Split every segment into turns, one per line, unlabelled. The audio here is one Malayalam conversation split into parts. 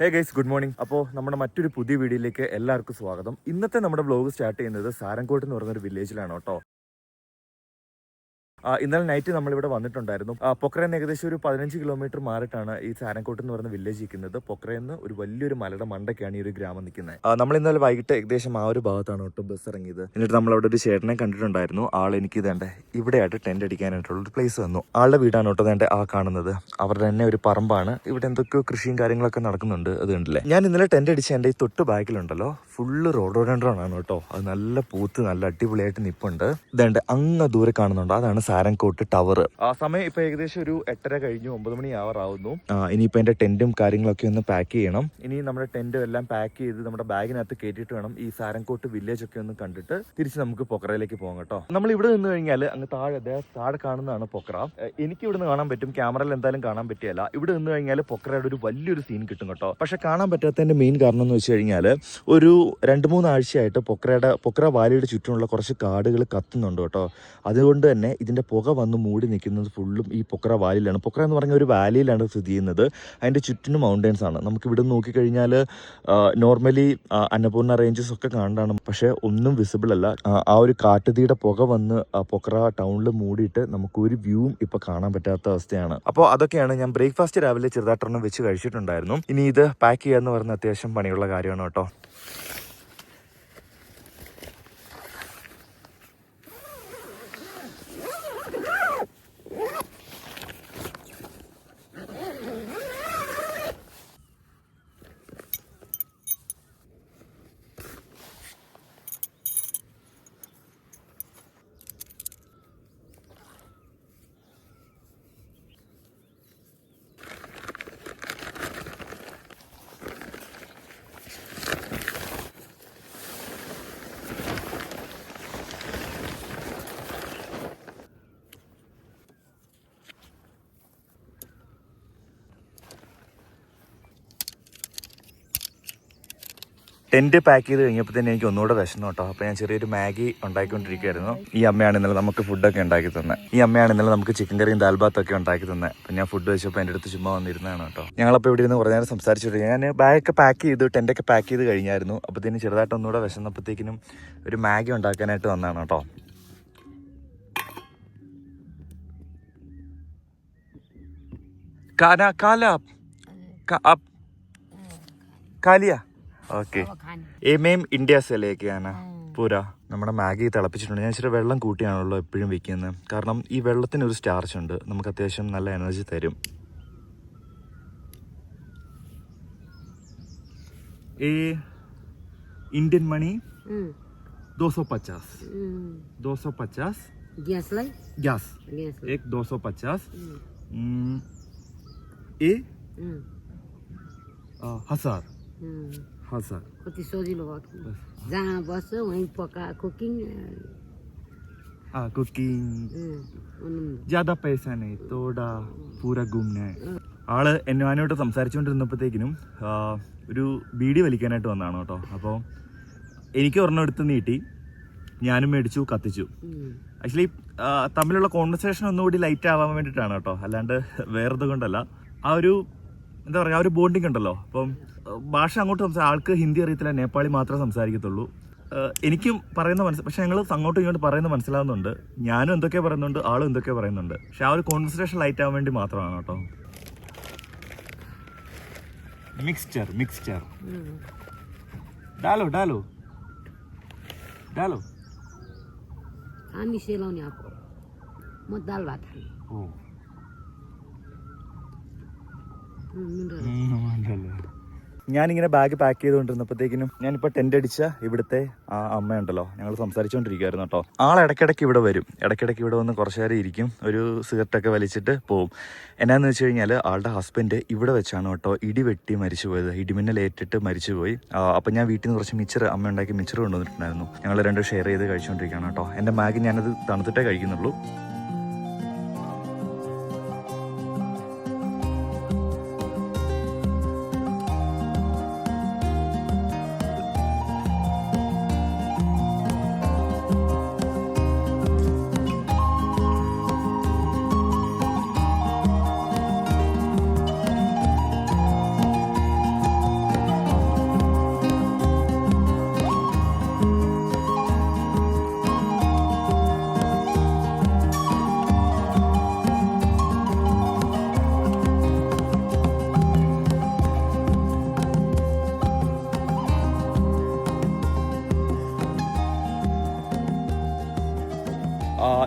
Hey guys, good morning. അപ്പോൾ നമ്മുടെ മറ്റൊരു പുതിയ വീഡിയോയിലേക്ക് എല്ലാവർക്കും സ്വാഗതം. ഇന്നത്തെ നമ്മുടെ വ്ലോഗ് സ്റ്റാർട്ട് ചെയ്യുന്നത് സാരംകോട്ട് എന്ന് പറയുന്ന ഒരു വില്ലേജിലാണ് കേട്ടോ. ഇന്നലെ നൈറ്റ് നമ്മളിവിടെ വന്നിട്ടുണ്ടായിരുന്നു. പൊക്രയിൽ ഏകദേശം ഒരു 15 കിലോമീറ്റർ മാറിയിട്ടാണ് ഈ സാരംകോട്ട് എന്ന് പറയുന്ന വില്ലേജ് നിൽക്കുന്നത്. പൊക്രയിൽ നിന്ന് ഒരു വലിയൊരു മലയുടെ മണ്ടയ്ക്കാണ് ഈ ഒരു ഗ്രാമം നിൽക്കുന്നത്. നമ്മൾ ഇന്നലെ വൈകിട്ട് ഏകദേശം ആ ഒരു ഭാഗത്താണ് കേട്ടോ ബസ് ഇറങ്ങിയത്. എന്നിട്ട് നമ്മളവിടെ ഒരു ചേട്ടനെ കണ്ടിട്ടുണ്ടായിരുന്നു. ആൾ എനിക്ക് ഇതേണ്ട ഇവിടെയായിട്ട് ടെന്റ് അടിക്കാനായിട്ടുള്ള ഒരു പ്ലേസ് തന്നു. ആളുടെ വീടാണ് കേട്ടോ വേണ്ട ആ കാണുന്നത്. അവരുടെ തന്നെ ഒരു പറമ്പാണ്. ഇവിടെ എന്തൊക്കെയോ കൃഷിയും കാര്യങ്ങളൊക്കെ നടക്കുന്നുണ്ട്. അത് കണ്ടില്ലേ, ഞാൻ ഇന്നലെ ടെന്റ് അടിച്ച എൻ്റെ ഈ തൊട്ട് ബാക്കിലുണ്ടല്ലോ ഫുള്ള് റോഡോഡൻഡ്രോണാണ് കേട്ടോ. അത് നല്ല പൂത്ത് നല്ല അടിപൊളിയായിട്ട് നിപ്പുണ്ട്. ഇതേണ്ട അങ്ങ് ദൂരെ കാണുന്നുണ്ടോ, അതാണ് സാരംകോട്ട് ടവർ. ആ സമയം ഇപ്പൊ ഏകദേശം ഒരു 8:30 കഴിഞ്ഞു, 9 മണി ആവാറാവുന്നു. ഇനിയിപ്പോ എന്റെ ടെന്റും കാര്യങ്ങളൊക്കെ ഒന്ന് പാക്ക് ചെയ്യണം. ഇനി നമ്മുടെ ടെന്റും എല്ലാം പാക്ക് ചെയ്ത് നമ്മുടെ ബാഗിനകത്ത് കയറ്റിയിട്ട് വേണം ഈ സാരംകോട്ട് വില്ലേജ് ഒക്കെ ഒന്ന് കണ്ടിട്ട് തിരിച്ച് നമുക്ക് പൊക്രയിലേക്ക് പോകാം കേട്ടോ. നമ്മൾ ഇവിടെ നിന്ന് കഴിഞ്ഞാൽ അങ്ങ് താഴെ കാണുന്നതാണ് പൊക്ര. എനിക്ക് ഇവിടെ നിന്ന് കാണാൻ പറ്റും, ക്യാമറയിൽ എന്തായാലും കാണാൻ പറ്റിയല്ല. ഇവിടെ നിന്ന് കഴിഞ്ഞാൽ പൊക്രയുടെ ഒരു വലിയൊരു സീൻ കിട്ടും കേട്ടോ. പക്ഷെ കാണാൻ പറ്റാത്തതിന്റെ മെയിൻ കാരണം എന്ന് വെച്ച് കഴിഞ്ഞാൽ ഒരു 2-3 ആഴ്ചയായിട്ട് പൊക്ര വാലിയുടെ ചുറ്റുമുള്ള കുറച്ച് കാടുകൾ കത്തുന്നുണ്ട് കേട്ടോ. അതുകൊണ്ട് തന്നെ ഇതിന്റെ പുക വന്ന് മൂടി നിൽക്കുന്നത് ഫുള്ളും ഈ പൊക്ര വാലിയിലാണ്. പൊക്ര എന്ന് പറഞ്ഞ ഒരു വാലിയിലാണ് സ്ഥിതി ചെയ്യുന്നത്. അതിൻ്റെ ചുറ്റിനും മൗണ്ടൻസ് ആണ്. നമുക്ക് ഇവിടെ നോക്കിക്കഴിഞ്ഞാൽ നോർമലി അന്നപൂർണ റേഞ്ചസ് ഒക്കെ കാണാനാണ്, പക്ഷേ ഒന്നും വിസിബിൾ അല്ല. ആ ഒരു കാട്ടുതീയുടെ പുക വന്ന് പൊക്ര ടൗണിൽ മൂടിയിട്ട് നമുക്ക് ഒരു വ്യൂവും ഇപ്പൊ കാണാൻ പറ്റാത്ത അവസ്ഥയാണ്. അപ്പോൾ അതൊക്കെയാണ്. ഞാൻ ബ്രേക്ക്ഫാസ്റ്റ് രാവിലെ ചെറുതായിട്ടൊന്നും വെച്ച് കഴിച്ചിട്ടുണ്ടായിരുന്നു. ഇനി ഇത് പാക്ക് ചെയ്യാന്ന് പറഞ്ഞ അത്യാവശ്യം പണിയുള്ള കാര്യമാണ് കേട്ടോ. ടെന്റ് പാക്ക് ചെയ്ത് കഴിഞ്ഞപ്പോൾ തന്നെ എനിക്ക് ഒന്നുകൂടെ വിശന്നു കേട്ടോ. അപ്പോൾ ഞാൻ ചെറിയൊരു മാഗി ഉണ്ടാക്കിക്കൊണ്ടിരിക്കുകയായിരുന്നു. ഈ അമ്മയാണ് ഇന്നലെ നമുക്ക് ഫുഡൊക്കെ ഉണ്ടാക്കി തന്നെ. ഈ അമ്മയാണ് ഇന്നലെ നമുക്ക് ചിക്കൻ കറിയും ദാൽബാത്തൊക്കെ ഉണ്ടാക്കി തന്നെ. അപ്പം ഞാൻ ഫുഡ് വെച്ചപ്പോൾ എൻ്റെ അടുത്ത് ചുമ്മാ വന്നിരുന്നതാണ് കേട്ടോ. ഞങ്ങളപ്പോൾ ഇവിടെ ഇരുന്ന് കുറേ നേരം സംസാരിച്ചിട്ട് ഞാൻ ബാഗൊക്കെ പാക്ക് ചെയ്തു, ടെൻ്റൊക്കെ പാക്ക് ചെയ്ത് കഴിഞ്ഞായിരുന്നു. അപ്പോഴത്തേനും ചെറുതായിട്ട് ഒന്നുകൂടെ വിശന്നപ്പോഴത്തേക്കിനും ഒരു മാഗി ഉണ്ടാക്കാനായിട്ട് വന്നതാണ് കേട്ടോ. കാലിയ ഓക്കെ. ഏമേം ഇന്ത്യ से लेके आना पूरा. നമ്മുടെ മാഗി തിളപ്പിച്ചിട്ടുണ്ട്. ഞാൻ ഇച്ചിരി വെള്ളം കൂട്ടിയാണല്ലോ എപ്പോഴും വെക്കുന്നത്. കാരണം ഈ വെള്ളത്തിന് ഒരു സ്റ്റാർച്ച് ഉണ്ട്, നമുക്ക് അത്യാവശ്യം നല്ല എനർജി തരും. ഈ ഇന്ത്യൻ മണി 250 गैस एक 250 ए 1000
कति सजिलो भयो, जहाँ बस्छ वहीँ पका कुकिङ
ज़्यादा पैसा नहीं थोड़ा पूरा घूमने. ആള് എന്നോട്ട് സംസാരിച്ചുകൊണ്ടിരുന്നപ്പോഴത്തേക്കിനും ഒരു ബീഡി വലിക്കാനായിട്ട് വന്നതാണ് കേട്ടോ. അപ്പോൾ എനിക്ക് ഒരെണ്ണം എടുത്ത് നീട്ടി, ഞാനും മേടിച്ചു, കത്തിച്ചു. ആക്ച്വലി തമ്മിലുള്ള കോൺവെർസേഷൻ ഒന്നുകൂടി ലൈറ്റ് ആവാൻ വേണ്ടിയിട്ടാണ് കേട്ടോ, അല്ലാണ്ട് വേറെത് കൊണ്ടല്ല. ആ ഒരു എന്താ പറയുക, ആ ഒരു ബോണ്ടിങ് ഉണ്ടല്ലോ. അപ്പം ഭാഷ അങ്ങോട്ട് ആൾക്ക് ഹിന്ദി അറിയത്തില്ല, നേപ്പാളി മാത്രമേ സംസാരിക്കത്തുള്ളൂ. എനിക്കും പറയുന്ന പക്ഷെ ഞങ്ങൾ അങ്ങോട്ടും ഇങ്ങോട്ട് പറയുന്നത് മനസ്സിലാവുന്നുണ്ട്. ഞാനും എന്തൊക്കെ പറയുന്നുണ്ട്, ആളും എന്തൊക്കെ പറയുന്നുണ്ട്. പക്ഷെ ആ ഒരു കോൺവെർസേഷൻ ലൈറ്റ് ആവാൻ വേണ്ടി മാത്രമാണ് കേട്ടോ. മിക്സ്ചർ डालो
हामी सेलाउने अब म दाल भात खाने.
ഞാനിങ്ങനെ ബാഗ് പാക്ക് ചെയ്തുകൊണ്ടിരുന്നപ്പോഴത്തേക്കിനും ഞാനിപ്പോൾ ടെൻ്റ് അടിച്ച ഇവിടുത്തെ ആ അമ്മയുണ്ടല്ലോ, ഞങ്ങൾ സംസാരിച്ചുകൊണ്ടിരിക്കുകയായിരുന്നു കേട്ടോ. ഇടയ്ക്കിടയ്ക്ക് ഇവിടെ വരും, ഇടയ്ക്കിടയ്ക്ക് ഇവിടെ വന്ന് കുറച്ച് നേരം ഇരിക്കും, ഒരു സിഗരറ്റൊക്കെ വലിച്ചിട്ട് പോവും. എന്നാന്ന് വെച്ച് കഴിഞ്ഞാൽ ആളുടെ ഹസ്ബൻഡ് ഇവിടെ വെച്ചാണ് കേട്ടോ ഇടിവെട്ടി മരിച്ചു പോയത്, ഇടിമിന്നലേറ്റിട്ട് മരിച്ചുപോയി. അപ്പം ഞാൻ വീട്ടിൽ നിന്ന് കുറച്ച് മിച്ചർ, അമ്മ ഉണ്ടാക്കി മിച്ചർ കൊണ്ടുവന്നിട്ടുണ്ടായിരുന്നു. ഞങ്ങൾ രണ്ടും ഷെയർ ചെയ്ത് കഴിച്ചുകൊണ്ടിരിക്കുകയാണ് കേട്ടോ. എൻ്റെ മാഗി ഞാനത് തണുത്തിട്ടേ കഴിക്കുന്നുള്ളൂ.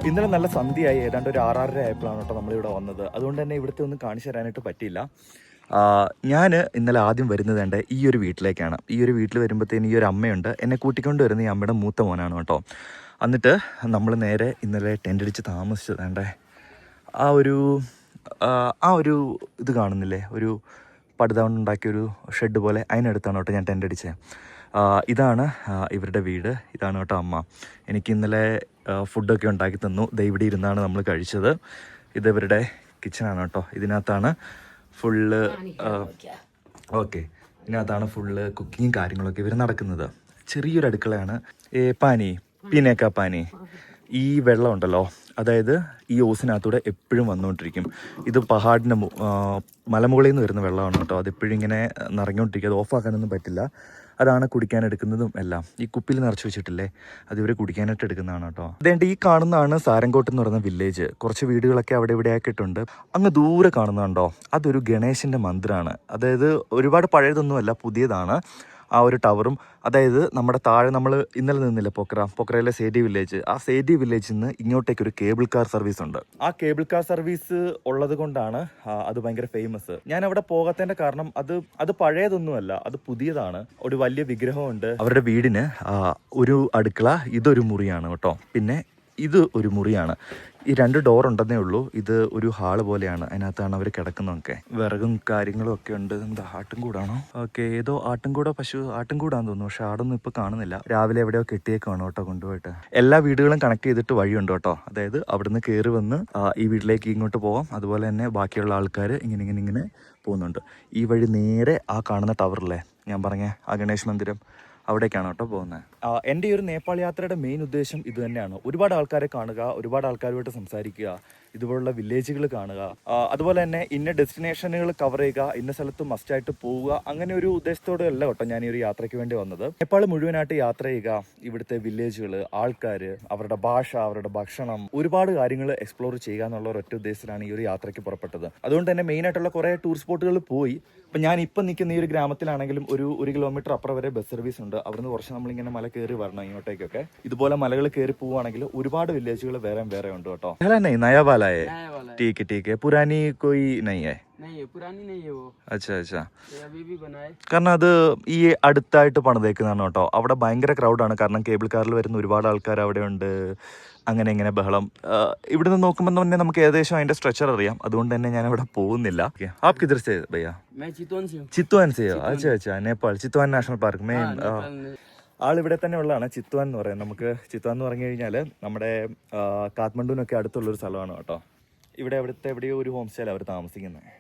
ഇന്നലെ നല്ല സന്ധ്യയായി, ഏതാണ്ട് ഒരു 6:30 ആയപ്പോഴാണ് കേട്ടോ നമ്മളിവിടെ വന്നത്. അതുകൊണ്ട് തന്നെ ഇവിടുത്തെ ഒന്നും കാണിച്ചു തരാനായിട്ട് പറ്റിയില്ല. ഞാൻ ഇന്നലെ ആദ്യം വരുന്നത് എൻ്റെ ഈ ഒരു വീട്ടിലേക്കാണ്. ഈ ഒരു വീട്ടിൽ വരുമ്പോഴത്തേന് ഈ ഒരു അമ്മയുണ്ട്, എന്നെ കൂട്ടിക്കൊണ്ട് വരുന്ന ഈ അമ്മയുടെ മൂത്ത മോനാണ് കേട്ടോ. എന്നിട്ട് നമ്മൾ നേരെ ഇന്നലെ ടെൻ്റ് അടിച്ച് താമസിച്ചത് വേണ്ടേ ആ ഒരു ഇത് കാണുന്നില്ലേ, ഒരു പടുതാണ്ടുണ്ടാക്കിയൊരു ഷെഡ് പോലെ, അതിനടുത്താണ് കേട്ടോ ഞാൻ ടെൻ്റ് അടിച്ചത്. ഇതാണ് ഇവരുടെ വീട്, ഇതാണ് കേട്ടോ അമ്മ. എനിക്ക് ഇന്നലെ ഫുഡൊക്കെ ഉണ്ടാക്കി തന്നു. ദേ ഇവിടെ ഇരുന്നാണ് നമ്മൾ കഴിച്ചത്. ഇത് ഇവരുടെ കിച്ചണാണ് കേട്ടോ. ഇതിനകത്താണ് ഫുള്ള് ഇതിനകത്താണ് ഫുള്ള് കുക്കിങ്ങും കാര്യങ്ങളൊക്കെ ഇവർ നടക്കുന്നത്. ചെറിയൊരു അടുക്കളയാണ്. പാനി പീനേക്ക പാനി, ഈ വെള്ളം ഉണ്ടല്ലോ, അതായത് ഈ ഓസിനകത്തൂടെ എപ്പോഴും വന്നുകൊണ്ടിരിക്കും. ഇത് പഹാഡിൻ്റെ മലമുകളിൽ നിന്ന് വരുന്ന വെള്ളമാണ് കേട്ടോ. അതെപ്പോഴും ഇങ്ങനെ നിറഞ്ഞുകൊണ്ടിരിക്കും, അത് ഓഫാക്കാനൊന്നും പറ്റില്ല. അതാണ് കുടിക്കാനെടുക്കുന്നതും എല്ലാം. ഈ കുപ്പിയിൽ നിറച്ച് വെച്ചിട്ടില്ലേ, അത് ഇവർ കുടിക്കാനായിട്ട് എടുക്കുന്നതാണ് കേട്ടോ. അതേണ്ട ഈ കാണുന്നതാണ് സാരംകോട്ട് എന്ന് പറയുന്ന വില്ലേജ്. കുറച്ച് വീടുകളൊക്കെ അവിടെ ഇവിടെ ആക്കിയിട്ടുണ്ട്. അങ്ങ് ദൂരെ കാണുന്നുണ്ടോ, അതൊരു ഗണേശൻ്റെ മന്ദിരമാണ്. അതായത് ഒരുപാട് പഴയതൊന്നുമല്ല, പുതിയതാണ്. ആ ഒരു ടവറും, അതായത് നമ്മുടെ താഴെ നമ്മൾ ഇന്നലെ നിന്നില്ല പൊക്രയിലെ സേഡി വില്ലേജ്, ആ സേഡി വില്ലേജിൽ നിന്ന് ഇങ്ങോട്ടേക്ക് ഒരു കേബിൾ കാർ സർവീസ് ഉണ്ട്. ആ കേബിൾ കാർ സർവീസ് ഉള്ളത് കൊണ്ടാണ് അത് ഭയങ്കര ഫേമസ്. ഞാൻ അവിടെ പോകാത്തതിന്റെ കാരണം അത് പഴയതൊന്നുമല്ല, അത് പുതിയതാണ്. ഒരു വലിയ വിഗ്രഹമുണ്ട്. അവരുടെ വീടിന് ഒരു അടുക്കള, ഇതൊരു മുറിയാണ് കേട്ടോ. പിന്നെ ഇത് ഒരു മുറിയാണ്. ഈ 2 ഡോർ ഉണ്ടെന്നേ ഉള്ളൂ. ഇത് ഒരു ഹാള് പോലെയാണ്, അതിനകത്താണ് അവർ കിടക്കുന്നതൊക്കെ. വിറകും കാര്യങ്ങളും ഒക്കെ ഉണ്ട്. എന്താ ആട്ടുംകൂടാണോ? ഓക്കെ, ഏതോ ആട്ടുംകൂടാന്ന് തോന്നുന്നു, പക്ഷെ ആടൊന്നും ഇപ്പോൾ കാണുന്നില്ല. രാവിലെ എവിടെയോ കെട്ടിയേക്കാണോ കേട്ടോ കൊണ്ടുപോയിട്ട്. എല്ലാ വീടുകളും കണക്ട് ചെയ്തിട്ട് വഴിയുണ്ട് കേട്ടോ. അതായത് അവിടുന്ന് കയറി വന്ന് ഈ വീട്ടിലേക്ക് ഇങ്ങോട്ട് പോകാം. അതുപോലെ തന്നെ ബാക്കിയുള്ള ആൾക്കാർ ഇങ്ങനെ പോകുന്നുണ്ട്. ഈ വഴി നേരെ ആ കാണുന്ന ടവറില്ലേ ഞാൻ പറഞ്ഞ ആ ഗണേശ് മന്ദിരം, അവിടേക്കാണ് കേട്ടോ പോകുന്നത്. എൻ്റെ ഈ ഒരു നേപ്പാൾ യാത്രയുടെ മെയിൻ ഉദ്ദേശം ഇത് തന്നെയാണ്. ഒരുപാട് ആൾക്കാരെ കാണുക, ഒരുപാട് ആൾക്കാരുമായിട്ട് സംസാരിക്കുക, ഇതുപോലുള്ള വില്ലേജുകൾ കാണുക, അതുപോലെ തന്നെ ഇന്ന ഡെസ്റ്റിനേഷനുകൾ കവർ ചെയ്യുക, ഇന്ന സ്ഥലത്ത് മസ്റ്റായിട്ട് പോവുക, അങ്ങനെ ഒരു ഉദ്ദേശത്തോടെ അല്ല കേട്ടോ ഞാൻ ഈ ഒരു യാത്രയ്ക്ക് വേണ്ടി വന്നത്. നേപ്പാൾ മുഴുവനായിട്ട് യാത്ര ചെയ്യുക, ഇവിടുത്തെ വില്ലേജുകൾ, ആൾക്കാർ, അവരുടെ ഭാഷ, അവരുടെ ഭക്ഷണം, ഒരുപാട് കാര്യങ്ങൾ എക്സ്പ്ലോർ ചെയ്യുക എന്നുള്ള ഒരൊറ്റ ഉദ്ദേശത്തിലാണ് ഈ ഒരു യാത്രയ്ക്ക് പുറപ്പെട്ടത്. അതുകൊണ്ട് തന്നെ മെയിനായിട്ടുള്ള കുറേ ടൂറിസ്റ്റ് സ്പോട്ടുകൾ പോയി. ഇപ്പം ഞാൻ ഇപ്പം നിൽക്കുന്ന ഈ ഒരു ഗ്രാമത്തിലാണെങ്കിലും ഒരു കിലോമീറ്റർ അപ്പുറം വരെ ബസ് സർവീസ് ഉണ്ട്. അവിടുന്ന് കുറച്ച് നമ്മളിങ്ങനെ മല കയറി വരണം ഇങ്ങോട്ടേക്കൊക്കെ. ഇതുപോലെ മലകൾ കയറി പോവുകയാണെങ്കിൽ ഒരുപാട് വില്ലേജുകൾ വേറെ ഉണ്ട് കേട്ടോ. നയാ വാല है, ठीक है, पुरानी कोई नहीं है? नहीं है, पुरानी नहीं है वो. अच्छा अभी भी बना है. കാരണം അത് ഈ അടുത്തായിട്ട് പണിതേക്കുന്നതാണ് കേട്ടോ. അവിടെ ഭയങ്കര ക്രൗഡാണ്, കാരണം കേബിൾ കാറിൽ വരുന്ന ഒരുപാട് ആൾക്കാർ അവിടെ ഉണ്ട്. അങ്ങനെ ഇങ്ങനെ ബഹളം. ഇവിടുന്ന് നോക്കുമ്പോൾ തന്നെ നമുക്ക് ഏകദേശം അതിന്റെ സ്ട്രക്ചർ അറിയാം. അതുകൊണ്ട് തന്നെ ഞാൻ അവിടെ പോകുന്നില്ല. आप किधर से भैया? मैं चितवन से हो. अच्छा नेपाल चितवन नेशनल पार्क में. ആളിവിടെ തന്നെ ഉള്ളതാണ്, ചിത്വാൻ എന്ന് പറയുന്നത്. നമുക്ക് ചിത്വാൻ എന്ന് പറഞ്ഞു കഴിഞ്ഞാൽ നമ്മുടെ കാഠ്മണ്ഡുവിനൊക്കെ അടുത്തുള്ളൊരു സ്ഥലമാണ് കേട്ടോ. അവിടുത്തെ എവിടെയോ ഒരു ഹോം സ്റ്റേയിൽ അവർ താമസിക്കുന്നത്.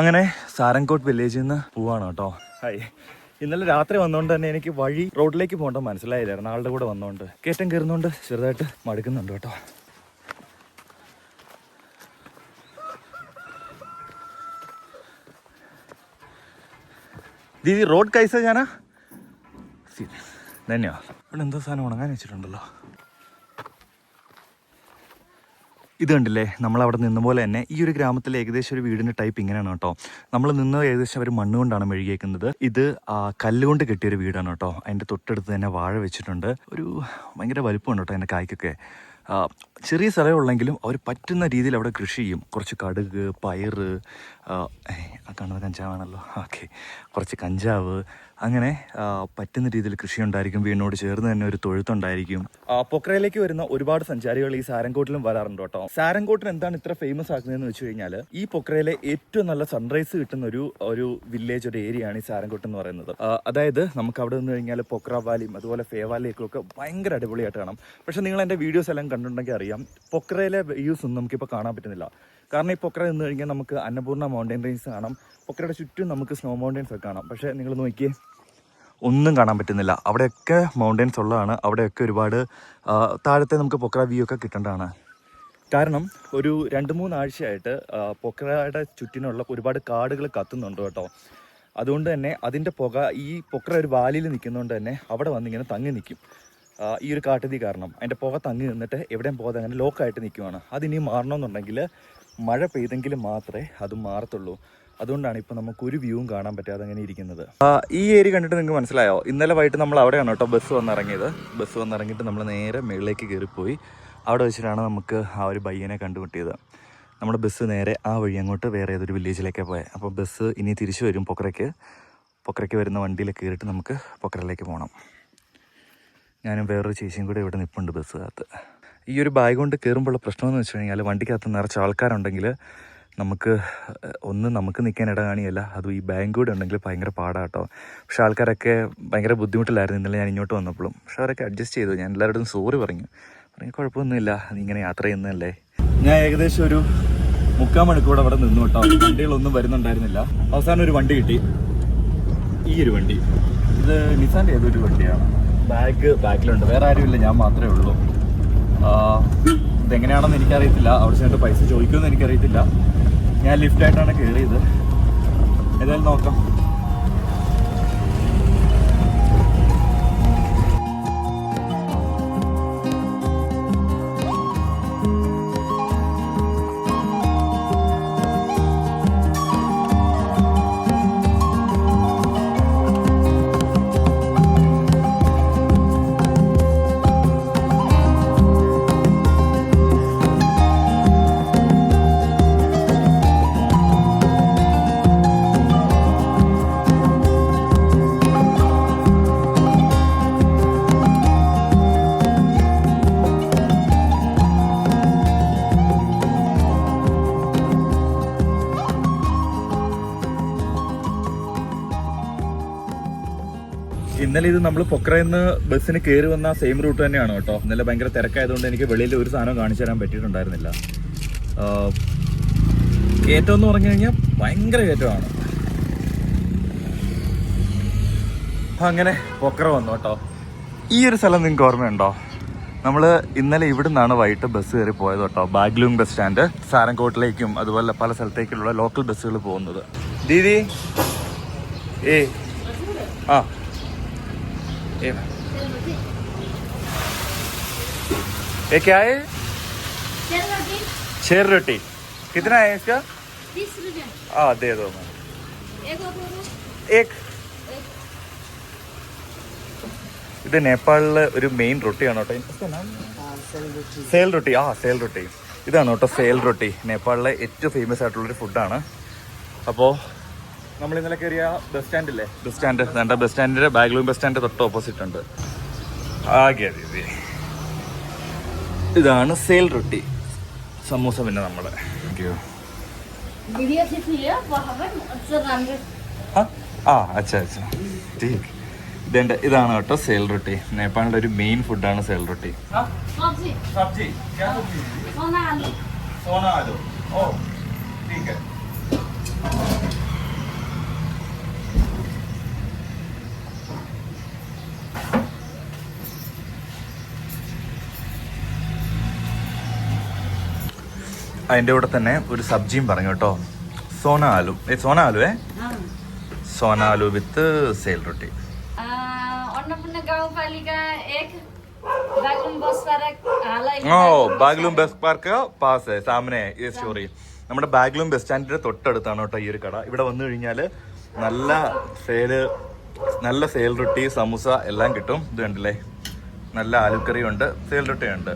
അങ്ങനെ സാരംകോട്ട് വില്ലേജിൽ നിന്ന് പോവാണ് കേട്ടോ. ഇന്നലെ രാത്രി വന്നുകൊണ്ട് തന്നെ എനിക്ക് വഴി റോഡിലേക്ക് പോകേണ്ട മനസ്സിലായില്ലായിരുന്നു. ആളുടെ കൂടെ വന്നുകൊണ്ട് കയറ്റം കയറുന്നതുകൊണ്ട് ചെറുതായിട്ട് മടുക്കുന്നുണ്ട് കേട്ടോ. ദീദി റോഡ് കൈസ ഞാനാ ധന്യവാദം. ഇവിടെ എന്തോ സാധനം ഉണങ്ങാൻ വെച്ചിട്ടുണ്ടല്ലോ. ഇത് കണ്ടില്ലേ, നമ്മളവിടെ നിന്ന പോലെ തന്നെ ഈ ഒരു ഗ്രാമത്തിലെ ഏകദേശം ഒരു വീടിൻ്റെ ടൈപ്പ് ഇങ്ങനെയാണ് കേട്ടോ. നമ്മൾ നിന്ന് ഏകദേശം അവർ മണ്ണ് കൊണ്ടാണ് മെഴുകിയേക്കുന്നത്. ഇത് കല്ലുകൊണ്ട് കെട്ടിയൊരു വീടാണ് കേട്ടോ. അതിൻ്റെ തൊട്ടടുത്ത് തന്നെ വാഴ വെച്ചിട്ടുണ്ട്. ഒരു ഭയങ്കര വലുപ്പമുണ്ട് കേട്ടോ അതിൻ്റെ കായ്ക്കൊക്കെ. ചെറിയ സ്ഥലമുള്ളെങ്കിലും അവർ പറ്റുന്ന രീതിയിൽ അവിടെ കൃഷി ചെയ്യും. കുറച്ച് കടുക്, പയറ്, കാണുന്നത് കഞ്ചാവാണല്ലോ, ഓക്കെ, കുറച്ച് കഞ്ചാവ്, അങ്ങനെ പറ്റുന്ന രീതിയിൽ കൃഷി ഉണ്ടായിരിക്കും. വീടിനോട് ചേർന്ന് തന്നെ ഒരു തൊഴുത്തുണ്ടായിരിക്കും. പൊക്രയിലേക്ക് വരുന്ന ഒരുപാട് സഞ്ചാരികൾ ഈ സാരംകോട്ടിലും വരാറുണ്ട് കേട്ടോ. സാരംകോട്ടിന് എന്താണ് ഇത്ര ഫേമസ് ആക്കുന്നതെന്ന് വെച്ച് കഴിഞ്ഞാൽ, ഈ പൊക്രയിലെ ഏറ്റവും നല്ല സൺറൈസ് കിട്ടുന്ന ഒരു വില്ലേജ്, ഒരു ഏരിയയാണ് ഈ സാരംകോട്ട് എന്ന് പറയുന്നത്. അതായത് നമുക്ക് അവിടെ നിന്ന് കഴിഞ്ഞാൽ പൊക്ര വാലിയും അതുപോലെ ഫേ വാലിയൊക്കെ ഭയങ്കര അടിപൊളിയായിട്ട് കാണാം. പക്ഷെ നിങ്ങൾ എൻ്റെ വീഡിയോസ് എല്ലാം കണ്ടിട്ടുണ്ടെങ്കിൽ അറിയാം, പൊക്രയിലെ വ്യൂസ് ഒന്നും നമുക്കിപ്പോൾ കാണാൻ പറ്റുന്നില്ല. കാരണം ഈ പൊക്ര നിന്ന് കഴിഞ്ഞാൽ നമുക്ക് അന്നപൂർണ്ണ മൗണ്ടൻ റേഞ്ച് കാണാം. പൊക്രയുടെ ചുറ്റും നമുക്ക് സ്നോ മൗണ്ടൻസ് ഒക്കെ കാണാം. പക്ഷേ നിങ്ങൾ നോക്കിയേ, ഒന്നും കാണാൻ പറ്റുന്നില്ല. അവിടെയൊക്കെ മൗണ്ടൻസ് ഉള്ളതാണ്. അവിടെയൊക്കെ ഒരുപാട് താഴത്തെ നമുക്ക് പൊക്ര വ്യൂ ഒക്കെ കിട്ടേണ്ടതാണ്. കാരണം ഒരു 2-3 ആഴ്ചയായിട്ട് പൊക്രയുടെ ചുറ്റിനുള്ള ഒരുപാട് കാടുകൾ കത്തുന്നുണ്ട് കേട്ടോ. അതുകൊണ്ട് തന്നെ അതിൻ്റെ പുക ഈ പൊക്ര ഒരു വാലിയിൽ നിൽക്കുന്നതുകൊണ്ട് തന്നെ അവിടെ വന്നിങ്ങനെ തങ്ങി നിൽക്കും. ഈ ഒരു കാട്ടുതീ കാരണം അതിൻ്റെ പുക തങ്ങി നിന്നിട്ട് എവിടെയും പോകാതെ അങ്ങനെ ലോക്കായിട്ട് നിൽക്കുവാണ്. അതിനി മാറണമെന്നുണ്ടെങ്കിൽ മഴ പെയ്തെങ്കിൽ മാത്രമേ അത് മാറത്തുള്ളൂ. അതുകൊണ്ടാണ് ഇപ്പോൾ നമുക്കൊരു വ്യൂവും കാണാൻ പറ്റാതെ അങ്ങനെ ഇരിക്കുന്നത്. ഈ ഏരിയ കണ്ടിട്ട് നിങ്ങൾക്ക് മനസ്സിലായോ? ഇന്നലെ വൈകിട്ട് നമ്മൾ അവിടെയാണ് കേട്ടോ ബസ് വന്നിറങ്ങിയത്. ബസ് വന്നിറങ്ങിയിട്ട് നമ്മൾ നേരെ മുകളിലേക്ക് കയറിപ്പോയി. അവിടെ വെച്ചിട്ടാണ് നമുക്ക് ആ ഒരു പയ്യനെ കണ്ടുമുട്ടിയത്. നമ്മുടെ ബസ് നേരെ ആ വഴി അങ്ങോട്ട് വേറെ ഏതൊരു വില്ലേജിലേക്കാണ് പോയത്. അപ്പോൾ ബസ് ഇനി തിരിച്ചു വരും പൊക്രയ്ക്ക് വരുന്ന വണ്ടിയിൽ കയറിയിട്ട് നമുക്ക് പൊക്രയിലേക്ക് പോകണം. ഞാനും വേറൊരു ചേച്ചിയും കൂടെ ഇവിടെ നിൽപ്പുണ്ട് ബസ്സിനകത്ത്. ഈ ഒരു ബാഗ് കൊണ്ട് കയറുമ്പോഴുള്ള പ്രശ്നമെന്ന് വെച്ച് കഴിഞ്ഞാൽ വണ്ടിക്കകത്ത് നിറച്ച് ആൾക്കാരുണ്ടെങ്കിൽ നമുക്ക് നിൽക്കാൻ ഇട കാണിയല്ല. അതും ഈ ബാഗ് കൂടെ ഉണ്ടെങ്കിൽ ഭയങ്കര പാടാട്ടോ. പക്ഷേ ആൾക്കാരൊക്കെ ഭയങ്കര ബുദ്ധിമുട്ടിലായിരുന്നു ഇന്നലെ ഞാൻ ഇങ്ങോട്ട് വന്നപ്പോഴും. പക്ഷേ അവരൊക്കെ അഡ്ജസ്റ്റ് ചെയ്തു. ഞാൻ എല്ലാവരോടും സോറി പറഞ്ഞു കുഴപ്പമൊന്നുമില്ല, നീ ഇങ്ങനെ യാത്ര ചെയ്യുന്നതല്ലേ. ഞാൻ ഏകദേശം ഒരു 3/4 മണിക്കൂർ അവിടെ നിന്നു കേട്ടോ. വണ്ടികളൊന്നും വരുന്നുണ്ടായിരുന്നില്ല. അവസാനം ഒരു വണ്ടി കിട്ടി. ഈ ഒരു വണ്ടി, ഇത് നിസാൻ്റെ ഏതൊരു വണ്ടിയാണ്. ബാക്കിലുണ്ട്, വേറെ ആരുമില്ല, ഞാൻ മാത്രമേ ഉള്ളൂ. ഇതെങ്ങനെയാണെന്ന് എനിക്കറിയത്തില്ല. അവിടെ ചെന്നിട്ട് പൈസ ചോദിക്കുമെന്ന് എനിക്കറിയത്തില്ല. ഞാൻ ലിഫ്റ്റായിട്ടാണ് കയറിയത്. ഏതായാലും നോക്കാം. ഇന്നലെ ഇത് നമ്മൾ പൊക്രയിൽ നിന്ന് ബസ്സിന് കയറി വന്ന സെയിം റൂട്ട് തന്നെയാണ് കേട്ടോ. ഇന്നലെ ഭയങ്കര തിരക്കായതുകൊണ്ട് എനിക്ക് വെളിയിൽ ഒരു സാധനം കാണിച്ചു തരാൻ പറ്റിയിട്ടുണ്ടായിരുന്നില്ല. കയറ്റം എന്ന് പറഞ്ഞു കഴിഞ്ഞാൽ ഭയങ്കര കയറ്റമാണ്. അങ്ങനെ പൊക്ര വന്നു കേട്ടോ. ഈ ഒരു സ്ഥലം നിങ്ങൾക്ക് ഓർമ്മയുണ്ടോ? നമ്മൾ ഇന്നലെ ഇവിടെ നിന്നാണ് വൈകിട്ട് ബസ് കയറി പോയത് കേട്ടോ. ബാഗ്ലൂങ് ബസ് സ്റ്റാൻഡ്, സാരംകോട്ടിലേക്കും അതുപോലെ പല സ്ഥലത്തേക്കുള്ള ലോക്കൽ ബസ്സുകൾ പോകുന്നത്. ദീദി ये क्या है? शेर रोटी कितना है इसका?
20 रुपये।
दे दो मैं एक. ഇത് നേപ്പാളിലെ ഒരു മെയിൻ റൊട്ടിയാണ് കേട്ടോ. സേൽ റൊട്ടി. സേൽ റൊട്ടി ഇതാണ് കേട്ടോ. സേൽ റൊട്ടി നേപ്പാളിലെ ഏറ്റവും ഫേമസ് ആയിട്ടുള്ളൊരു ഫുഡാണ്. അപ്പോൾ നമ്മൾ ഇന്നലെ കയറിയ ബസ് സ്റ്റാൻഡില്ലേ, ബസ് സ്റ്റാൻഡിൻ്റെ ബാഗ്ലൂങ് ബസ് സ്റ്റാൻഡ് തൊട്ട് ഓപ്പോസിറ്റ് ഉണ്ട്. ഇതാണ് സേൽ റൊട്ടി. സമൂസ പിന്നെ നമ്മളെ ഇതാണ് കേട്ടോ സേൽ റൊട്ടി. നേപ്പാളിൻ്റെ ഒരു മെയിൻ ഫുഡാണ് സേൽ റൊട്ടി. അതിൻ്റെ കൂടെ തന്നെ ഒരു സബ്ജിയും പറഞ്ഞു കേട്ടോ. സോന ആലു സോന ആലു വിത്ത് സേൽ റൊട്ടി.
अन्नपूर्ण गाउँपालिका 1 Baglung bus park
Baglung bus park പാസ് സാമനെ ഈ സ്റ്റോറി. നമ്മുടെ ബാഗ്ലൂങ് ബസ് സ്റ്റാൻഡിന്റെ തൊട്ടടുത്താണ് കേട്ടോ ഈ ഒരു കട. ഇവിടെ വന്നു കഴിഞ്ഞാൽ നല്ല സേൽ റൊട്ടി, സമൂസ എല്ലാം കിട്ടും. ഇത് കണ്ടില്ലേ, നല്ല ആലുക്കറി ഉണ്ട്, സേൽ റൊട്ടി ഉണ്ട്.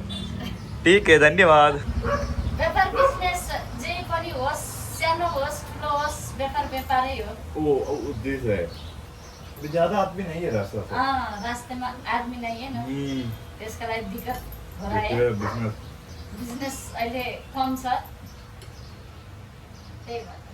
ठीक है, धन्यवाद.
व्यापार बिजनेस जे पनि होस्, सानो होस् ठुलो होस्, व्यापारै हो.
उद्देश्य है. ज्यादा आदमी नहीं है
रास्ते में आदमी नहीं है ना, त्यसका लागि दिक्कत हो रहा है. बिजनेस अहिले कम छ, त्यही भएर